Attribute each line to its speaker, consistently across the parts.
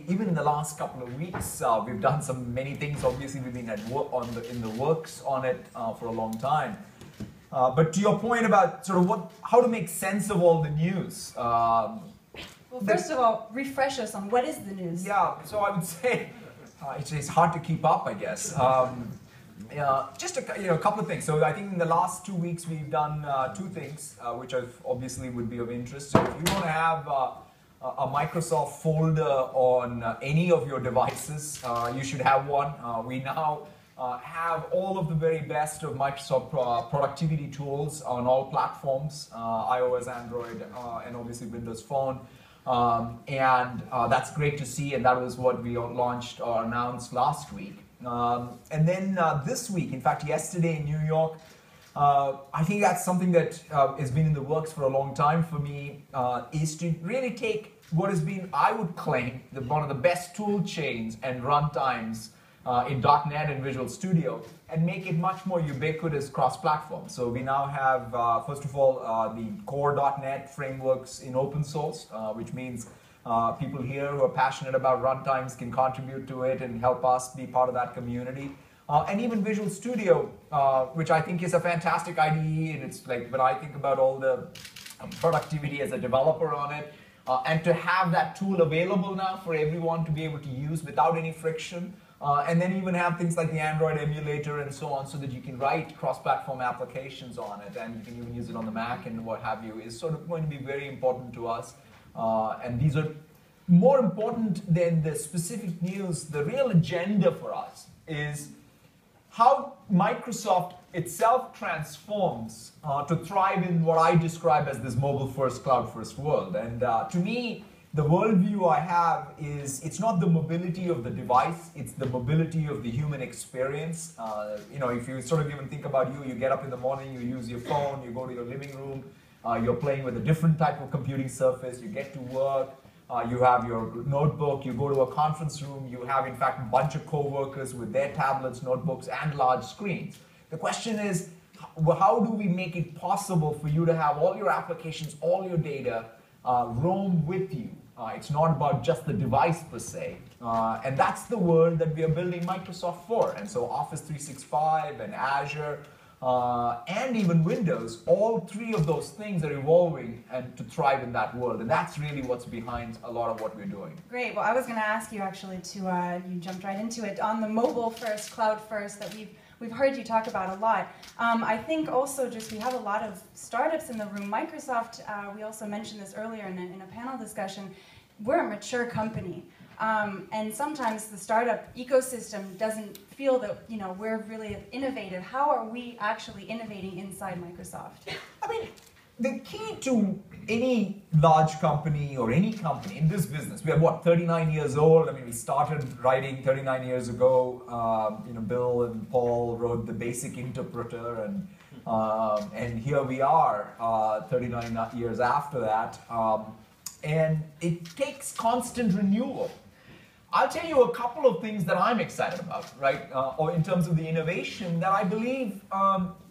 Speaker 1: even in the last couple of weeks, we've done many things. Obviously, we've been at work in the works on it for a long time. But to your point about sort of how to make sense of all the news.
Speaker 2: Well, first of all, refresh us on what is the news.
Speaker 1: Yeah, so I would say it's hard to keep up, I guess. Just a couple of things. So I think in the last 2 weeks we've done two things, which obviously would be of interest. So if you want to have a Microsoft folder on any of your devices, you should have one. We now have all of the very best of Microsoft productivity tools on all platforms, iOS, Android, and obviously Windows Phone. And that's great to see, and that was what we launched or announced last week. And then this week, in fact, yesterday in New York, I think that's something that has been in the works for a long time for me, is to really take what has been, I would claim, one of the best tool chains and runtimes in .NET and Visual Studio, and make it much more ubiquitous cross-platform. So we now have, first of all, the core .NET frameworks in open source, which means people here who are passionate about runtimes can contribute to it and help us be part of that community. And even Visual Studio, which I think is a fantastic IDE, and it's like when I think about all the productivity as a developer on it, and to have that tool available now for everyone to be able to use without any friction. And then even have things like the Android emulator and so on, so that you can write cross-platform applications on it, and you can even use it on the Mac and what have you, is sort of going to be very important to us. And these are more important than the specific news. The real agenda for us is how Microsoft itself transforms to thrive in what I describe as this mobile-first, cloud-first world. And to me, the worldview I have is it's not the mobility of the device, it's the mobility of the human experience. If you sort of even think about you get up in the morning, you use your phone, you go to your living room, you're playing with a different type of computing surface, you get to work, you have your notebook, you go to a conference room, you have in fact a bunch of co-workers with their tablets, notebooks, and large screens. The question is, how do we make it possible for you to have all your applications, all your data roam with you? It's not about just the device per se. And that's the world that we are building Microsoft for. And so Office 365 and Azure and even Windows, all three of those things are evolving and to thrive in that world. And that's really what's behind a lot of what we're doing.
Speaker 2: Great. Well, I was going to ask you actually you jumped right into it, on the mobile first, cloud first that we've heard you talk about a lot. I think also we have a lot of startups in the room. Microsoft, we also mentioned this earlier in a panel discussion, we're a mature company. And sometimes the startup ecosystem doesn't feel that we're really innovative. How are we actually innovating inside Microsoft?
Speaker 1: I mean, the key to any large company or any company in this business, we are 39 years old. I mean, we started writing 39 years ago. Bill and Paul wrote the basic interpreter, and here we are 39 years after that. And it takes constant renewal. I'll tell you a couple of things that I'm excited about, right? Or in terms of the innovation that I believe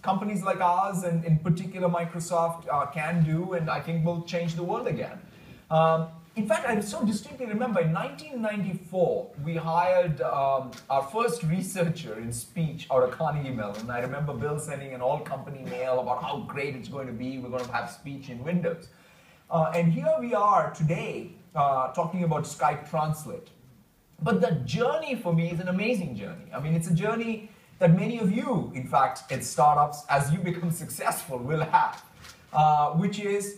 Speaker 1: companies like ours, and in particular Microsoft, can do, and I think will change the world again. In fact, I so distinctly remember in 1994, we hired our first researcher in speech out of Carnegie Mellon. And I remember Bill sending an all-company mail about how great it's going to be. We're going to have speech in Windows. And here we are today talking about Skype Translate. But the journey for me is an amazing journey. I mean, it's a journey that many of you, in fact, at startups, as you become successful, will have, which is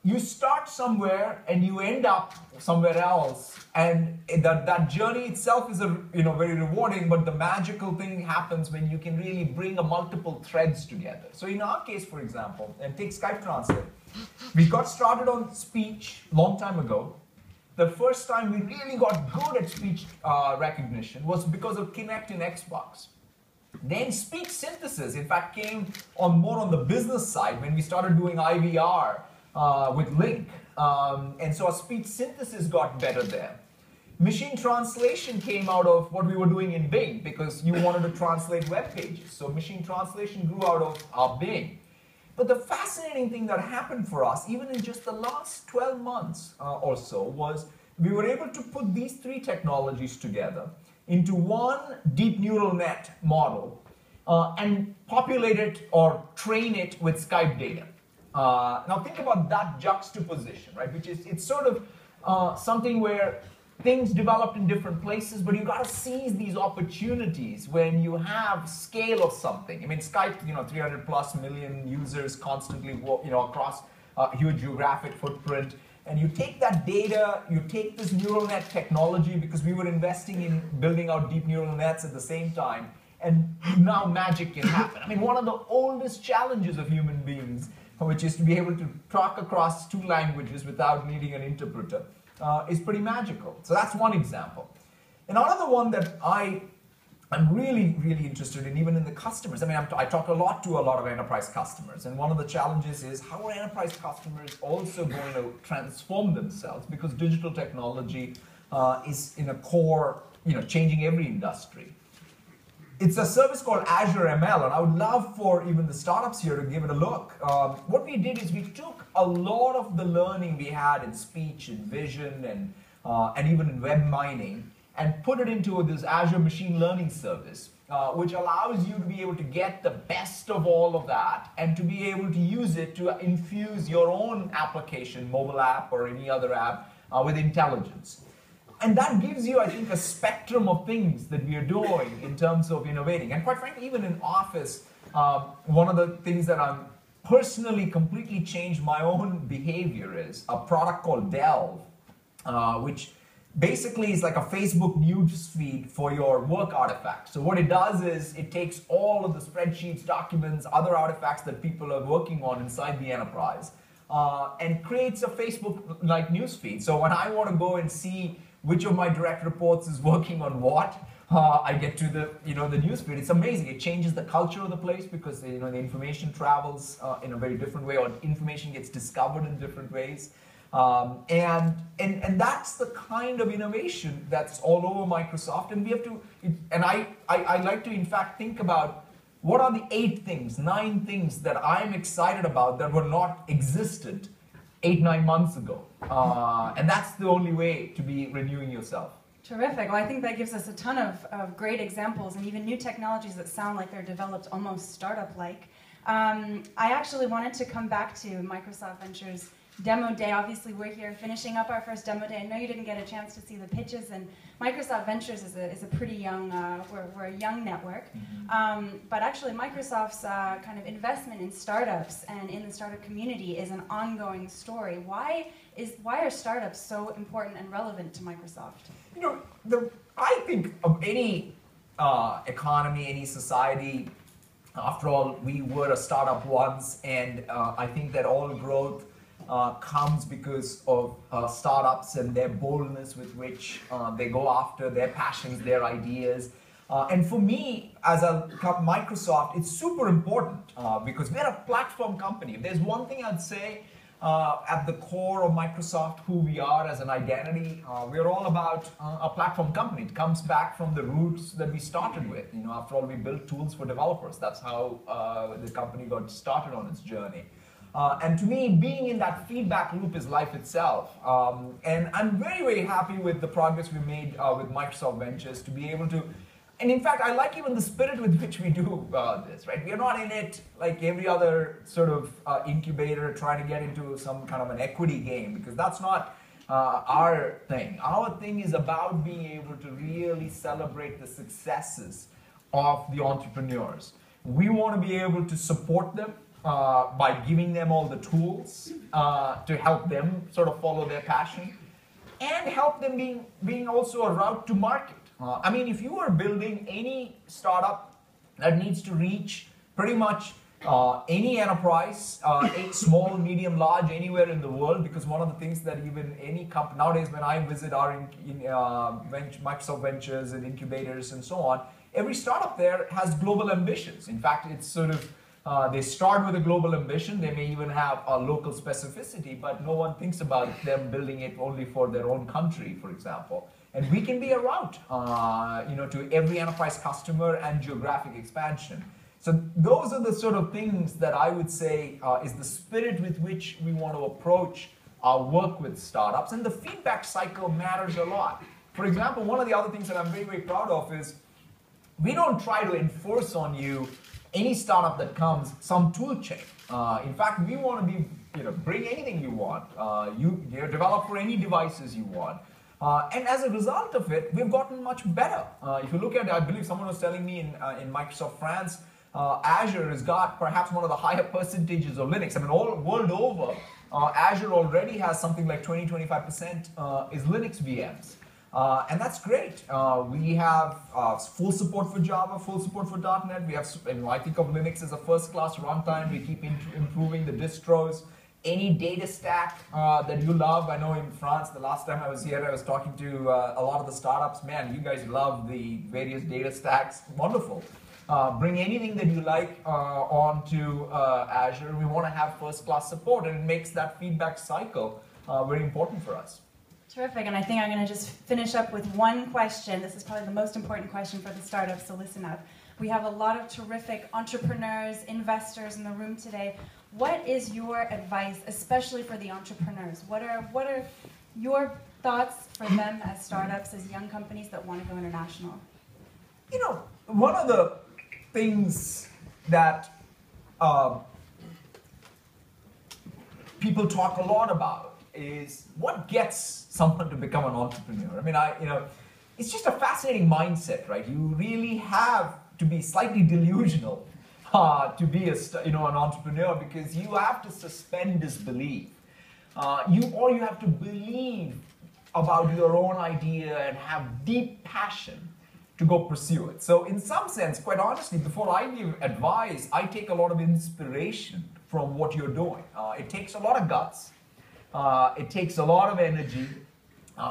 Speaker 1: you start somewhere and you end up somewhere else, and that journey itself is very rewarding. But the magical thing happens when you can really bring multiple threads together. So in our case, for example, and take Skype Translate, we got started on speech a long time ago. The first time we really got good at speech recognition was because of Kinect in Xbox. Then speech synthesis, in fact, came more on the business side when we started doing IVR with Link. And so our speech synthesis got better there. Machine translation came out of what we were doing in Bing because you wanted to translate web pages. So machine translation grew out of our Bing. But the fascinating thing that happened for us, even in just the last 12 months or so, was we were able to put these three technologies together into one deep neural net model and populate it or train it with Skype data. Now think about that juxtaposition, right? Which is, it's sort of something where things developed in different places, but you got to seize these opportunities when you have scale of something. I mean, Skype, 300 plus million users constantly, across a huge geographic footprint. And you take that data, you take this neural net technology, because we were investing in building out deep neural nets at the same time, and now magic can happen. I mean, one of the oldest challenges of human beings, which is to be able to talk across two languages without needing an interpreter, is pretty magical. So that's one example. Another one that I'm really, really interested in, even in the customers. I mean, I talk a lot of enterprise customers, and one of the challenges is how are enterprise customers also going to transform themselves, because digital technology is in a core, changing every industry. It's a service called Azure ML, and I would love for even the startups here to give it a look. What we did is we took a lot of the learning we had in speech and vision and even in web mining, and put it into this Azure machine learning service, which allows you to be able to get the best of all of that and to be able to use it to infuse your own application, mobile app or any other app, with intelligence. And that gives you, I think, a spectrum of things that we are doing in terms of innovating. And quite frankly, even in Office, one of the things that I'm personally completely changed my own behavior is a product called Delve, which basically is like a Facebook news feed for your work artifacts. So what it does is it takes all of the spreadsheets, documents, other artifacts that people are working on inside the enterprise, and creates a Facebook-like news feed. So when I want to go and see which of my direct reports is working on what, I get to the news feed. It's amazing. It changes the culture of the place, because the information travels in a very different way, or information gets discovered in different ways. And that's the kind of innovation that's all over Microsoft, and we have to, and I like to in fact think about what are the 9 things that I'm excited about that were not existent 8-9 months ago, and that's the only way to be renewing yourself.
Speaker 2: Terrific. Well, I think that gives us a ton of great examples, and even new technologies that sound like they're developed almost startup-like. I actually wanted to come back to Microsoft Ventures Demo Day. Obviously, we're here finishing up our first Demo Day. I know you didn't get a chance to see the pitches, and Microsoft Ventures is a pretty young, we're a young network. But actually, Microsoft's kind of investment in startups and in the startup community is an ongoing story. Why are startups so important and relevant to Microsoft?
Speaker 1: I think of any economy, any society, after all, we were a startup once, and I think that all growth comes because of startups and their boldness with which they go after their passions, their ideas. And for me, as a Microsoft, it's super important because we're a platform company. If there's one thing I'd say at the core of Microsoft, who we are as an identity, we're all about a platform company. It comes back from the roots that we started with. After all, we built tools for developers. That's how the company got started on its journey. And to me, being in that feedback loop is life itself. And I'm very, very happy with the progress we made with Microsoft Ventures to be able to, and in fact, I like even the spirit with which we do this, right? We are not in it like every other sort of incubator trying to get into some kind of an equity game, because that's not our thing. Our thing is about being able to really celebrate the successes of the entrepreneurs. We want to be able to support them by giving them all the tools to help them sort of follow their passion, and help them being also a route to market. I mean, if you are building any startup that needs to reach pretty much any enterprise, small, medium, large, anywhere in the world, because one of the things that even any company, nowadays when I visit our Microsoft Ventures and incubators and so on, every startup there has global ambitions. In fact, it's sort of, they start with a global ambition. They may even have a local specificity, but no one thinks about them building it only for their own country, for example. And we can be a route, to every enterprise customer and geographic expansion. So those are the sort of things that I would say is the spirit with which we want to approach work with startups, and the feedback cycle matters a lot. For example, one of the other things that I'm very, very proud of is we don't try to enforce on you any startup that comes some tool chain. In fact, we want to be, bring anything you want. You develop for any devices you want. And as a result of it, we've gotten much better. If you look at, I believe someone was telling me in Microsoft France, Azure has got perhaps one of the higher percentages of Linux. I mean, all world over, Azure already has something like 20-25% is Linux VMs. And that's great. We have full support for Java, full support for .NET. We have, I think of Linux as a first-class runtime. We keep improving the distros. Any data stack that you love. I know in France, the last time I was here, I was talking to a lot of the startups. Man, you guys love the various data stacks. Wonderful. Bring anything that you like onto Azure. We want to have first-class support, and it makes that feedback cycle very important for us.
Speaker 2: Terrific, and I think I'm going to just finish up with one question. This is probably the most important question for the startups, so listen up. We have a lot of terrific entrepreneurs, investors in the room today. What is your advice, especially for the entrepreneurs? What are your thoughts for them as startups, as young companies that want to go international?
Speaker 1: One of the things that people talk a lot about is what gets someone to become an entrepreneur. I mean, it's just a fascinating mindset, right? You really have to be slightly delusional to be an entrepreneur, because you have to suspend disbelief. You have to believe about your own idea and have deep passion to go pursue it. So in some sense, quite honestly, before I give advice, I take a lot of inspiration from what you're doing. It takes a lot of guts. It takes a lot of energy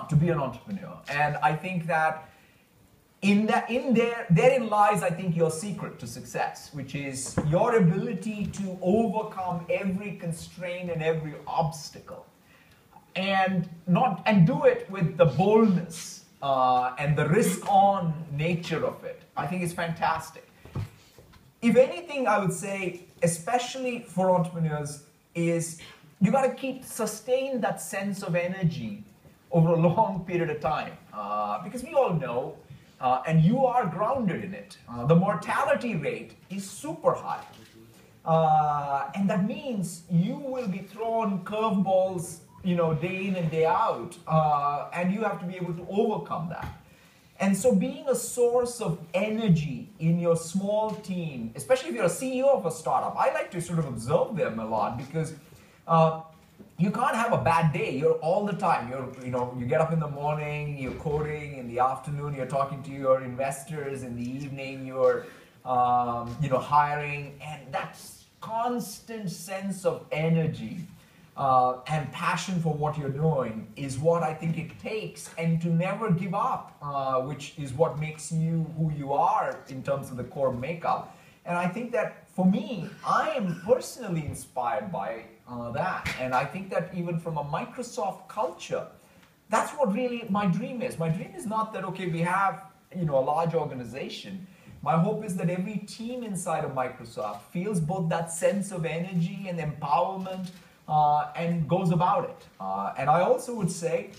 Speaker 1: to be an entrepreneur. And I think that therein lies, I think, your secret to success, which is your ability to overcome every constraint and every obstacle, and do it with the boldness and the risk-on nature of it. I think it's fantastic. If anything, I would say, especially for entrepreneurs, is you got to sustain that sense of energy over a long period of time, because we all know. And you are grounded in it. The mortality rate is super high. And that means you will be thrown curveballs, day in and day out. And you have to be able to overcome that. And so being a source of energy in your small team, especially if you're a CEO of a startup, I like to sort of observe them a lot, because you can't have a bad day. You're all the time. You get up in the morning, you're coding. In the afternoon, you're talking to your investors. In the evening, you're hiring. And that constant sense of energy and passion for what you're doing is what I think it takes. And to never give up, which is what makes you who you are in terms of the core makeup. And I think that for me, I am personally inspired by that. And I think that even from a Microsoft culture, that's what really my dream is. My dream is not that, okay, we have a large organization. My hope is that every team inside of Microsoft feels both that sense of energy and empowerment and goes about it. And I also would say,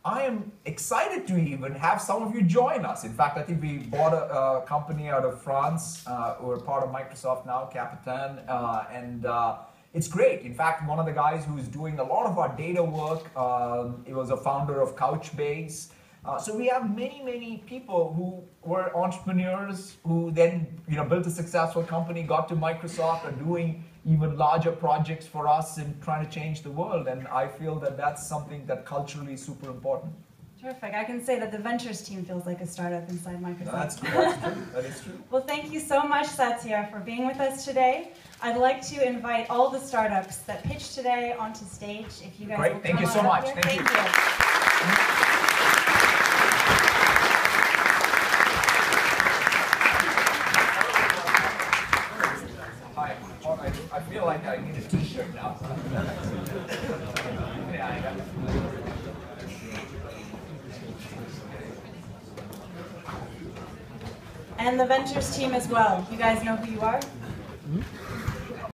Speaker 1: I am excited to even have some of you join us. In fact, I think we bought a company out of France. We're part of Microsoft now, Capitan, and it's great. In fact, one of the guys who's doing a lot of our data work, he was a founder of Couchbase. So we have many people who were entrepreneurs who then built a successful company, got to Microsoft, are doing even larger projects for us and trying to change the world. And I feel that that's something that culturally is super important.
Speaker 2: Terrific. I can say that the ventures team feels like a startup inside Microsoft.
Speaker 1: That's true. That is true.
Speaker 2: Well, thank you so much, Satya, for being with us today. I'd like to invite all the startups that pitched today onto stage. If you guys will
Speaker 1: Thank you so much.
Speaker 2: Thank you.
Speaker 1: I feel like I need a t-shirt now.
Speaker 2: And the ventures team as well. You guys know who you are?